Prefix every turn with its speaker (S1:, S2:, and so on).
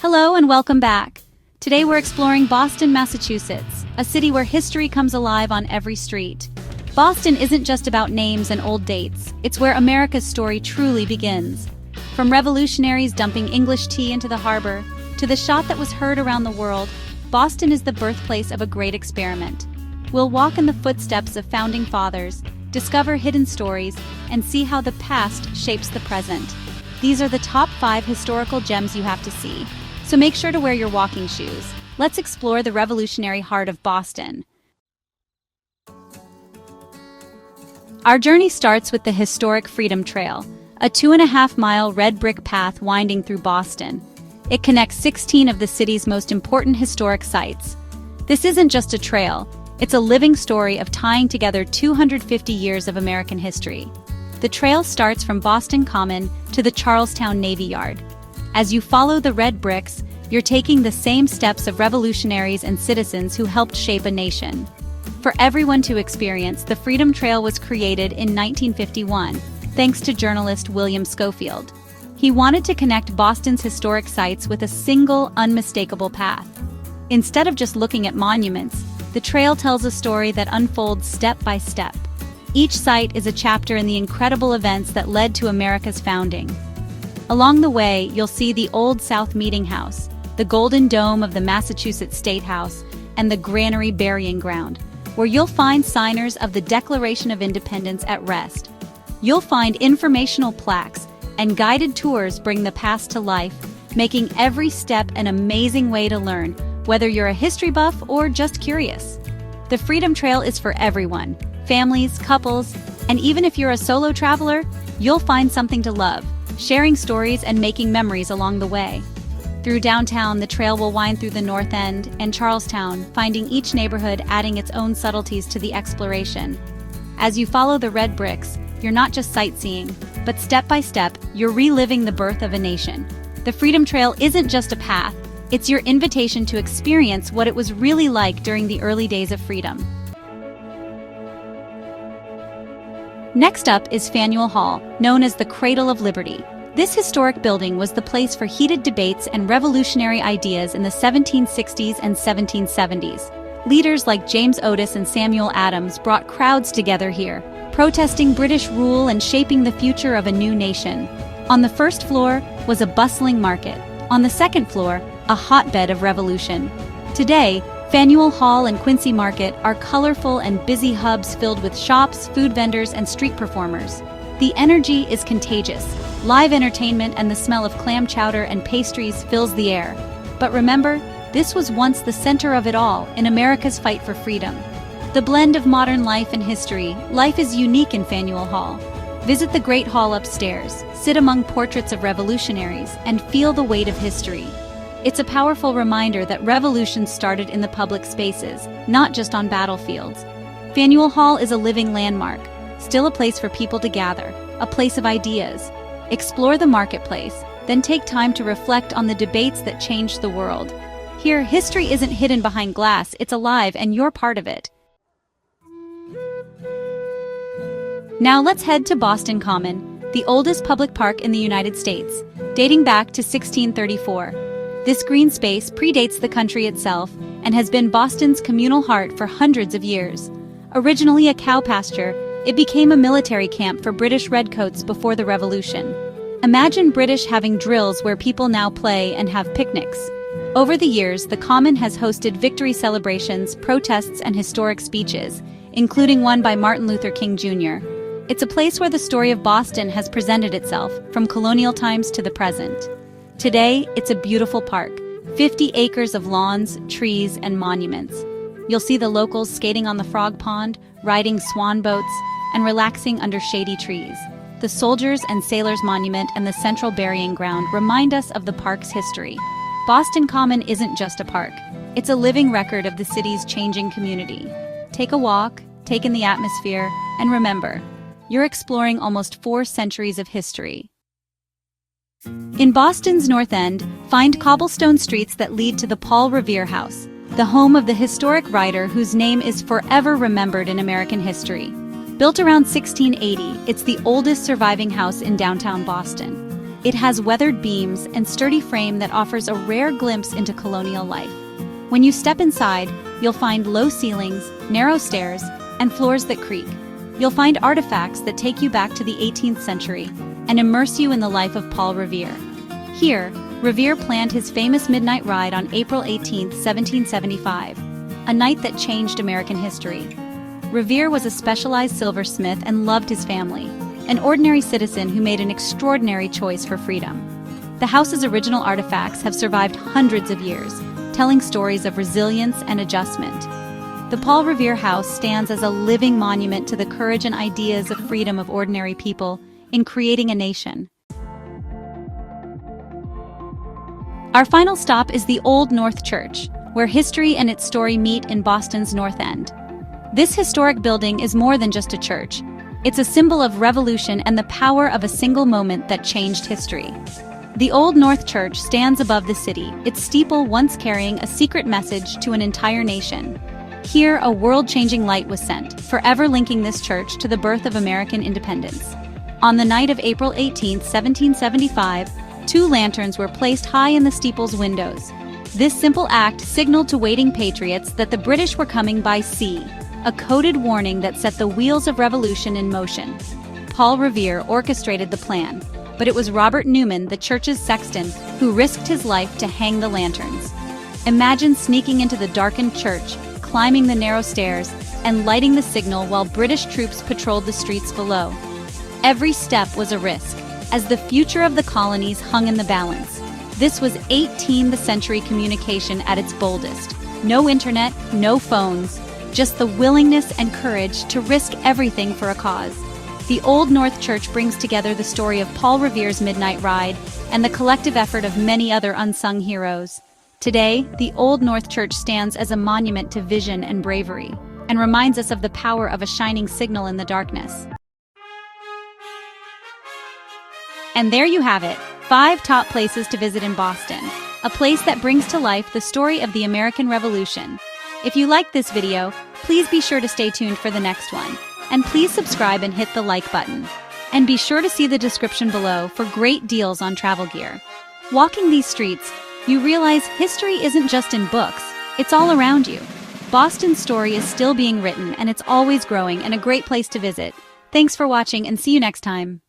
S1: Hello and welcome back. Today we're exploring Boston, Massachusetts, a city where history comes alive on every street. Boston isn't just about names and old dates, it's where America's story truly begins. From revolutionaries dumping English tea into the harbor, to the shot that was heard around the world, Boston is the birthplace of a great experiment. We'll walk in the footsteps of founding fathers, discover hidden stories, and see how the past shapes the present. These are the top 5 historical gems you have to see, so make sure to wear your walking shoes. Let's explore the revolutionary heart of Boston. Our journey starts with the historic Freedom Trail, a 2.5-mile red brick path winding through Boston. It connects 16 of the city's most important historic sites. This isn't just a trail, it's a living story of tying together 250 years of American history. The trail starts from Boston Common to the Charlestown Navy Yard. As you follow the red bricks, you're taking the same steps of revolutionaries and citizens who helped shape a nation. For everyone to experience, the Freedom Trail was created in 1951, thanks to journalist William Schofield. He wanted to connect Boston's historic sites with a single, unmistakable path. Instead of just looking at monuments, the trail tells a story that unfolds step by step. Each site is a chapter in the incredible events that led to America's founding. Along the way, you'll see the Old South Meeting House, the Golden Dome of the Massachusetts State House, and the Granary Burying Ground, where you'll find signers of the Declaration of Independence at rest. You'll find informational plaques, and guided tours bring the past to life, making every step an amazing way to learn, whether you're a history buff or just curious. The Freedom Trail is for everyone. Families, couples, and even if you're a solo traveler, you'll find something to love, sharing stories and making memories along the way. Through downtown, the trail will wind through the North End and Charlestown, finding each neighborhood adding its own subtleties to the exploration. As you follow the red bricks, you're not just sightseeing, but step by step, you're reliving the birth of a nation. The Freedom Trail isn't just a path, it's your invitation to experience what it was really like during the early days of freedom. Next up is Faneuil Hall, known as the Cradle of Liberty. This historic building was the place for heated debates and revolutionary ideas in the 1760s and 1770s. Leaders like James Otis and Samuel Adams brought crowds together here, protesting British rule and shaping the future of a new nation. On the first floor was a bustling market. On the second floor, a hotbed of revolution. Today, Faneuil Hall and Quincy Market are colorful and busy hubs filled with shops, food vendors, and street performers. The energy is contagious. Live entertainment and the smell of clam chowder and pastries fills the air. But remember, this was once the center of it all in America's fight for freedom. The blend of modern life and history, life is unique in Faneuil Hall. Visit the Great Hall upstairs, sit among portraits of revolutionaries, and feel the weight of history. It's a powerful reminder that revolutions started in the public spaces, not just on battlefields. Faneuil Hall is a living landmark, still a place for people to gather, a place of ideas. Explore the marketplace, then take time to reflect on the debates that changed the world. Here, history isn't hidden behind glass, it's alive and you're part of it. Now let's head to Boston Common, the oldest public park in the United States, dating back to 1634. This green space predates the country itself and has been Boston's communal heart for hundreds of years. Originally a cow pasture, it became a military camp for British redcoats before the Revolution. Imagine British having drills where people now play and have picnics. Over the years, the Common has hosted victory celebrations, protests, and historic speeches, including one by Martin Luther King Jr. It's a place where the story of Boston has presented itself, from colonial times to the present. Today, it's a beautiful park, 50 acres of lawns, trees, and monuments. You'll see the locals skating on the frog pond, riding swan boats, and relaxing under shady trees. The Soldiers and Sailors Monument and the Central Burying Ground remind us of the park's history. Boston Common isn't just a park, it's a living record of the city's changing community. Take a walk, take in the atmosphere, and remember, you're exploring almost 4 centuries of history. In Boston's North End, find cobblestone streets that lead to the Paul Revere House, the home of the historic writer whose name is forever remembered in American history. Built around 1680, it's the oldest surviving house in downtown Boston. It has weathered beams and sturdy frame that offers a rare glimpse into colonial life. When you step inside, you'll find low ceilings, narrow stairs, and floors that creak. You'll find artifacts that take you back to the 18th century and immerse you in the life of Paul Revere. Here, Revere planned his famous midnight ride on April 18, 1775, a night that changed American history. Revere was a specialized silversmith and loved his family, an ordinary citizen who made an extraordinary choice for freedom. The house's original artifacts have survived hundreds of years, telling stories of resilience and adjustment. The Paul Revere House stands as a living monument to the courage and ideas of freedom of ordinary people in creating a nation. Our final stop is the Old North Church, where history and its story meet in Boston's North End. This historic building is more than just a church. It's a symbol of revolution and the power of a single moment that changed history. The Old North Church stands above the city, its steeple once carrying a secret message to an entire nation. Here, a world-changing light was sent, forever linking this church to the birth of American independence. On the night of April 18, 1775, 2 lanterns were placed high in the steeple's windows. This simple act signaled to waiting patriots that the British were coming by sea, a coded warning that set the wheels of revolution in motion. Paul Revere orchestrated the plan, but it was Robert Newman, the church's sexton, who risked his life to hang the lanterns. Imagine sneaking into the darkened church, climbing the narrow stairs, and lighting the signal while British troops patrolled the streets below. Every step was a risk, as the future of the colonies hung in the balance. This was 18th century communication at its boldest. No internet, no phones, just the willingness and courage to risk everything for a cause. The Old North Church brings together the story of Paul Revere's midnight ride and the collective effort of many other unsung heroes. Today, the Old North Church stands as a monument to vision and bravery, and reminds us of the power of a shining signal in the darkness. And there you have it, 5 top places to visit in Boston, a place that brings to life the story of the American Revolution. If you liked this video, please be sure to stay tuned for the next one. And please subscribe and hit the like button. And be sure to see the description below for great deals on travel gear. Walking these streets, you realize history isn't just in books, it's all around you. Boston's story is still being written, and it's always growing and a great place to visit. Thanks for watching, and see you next time.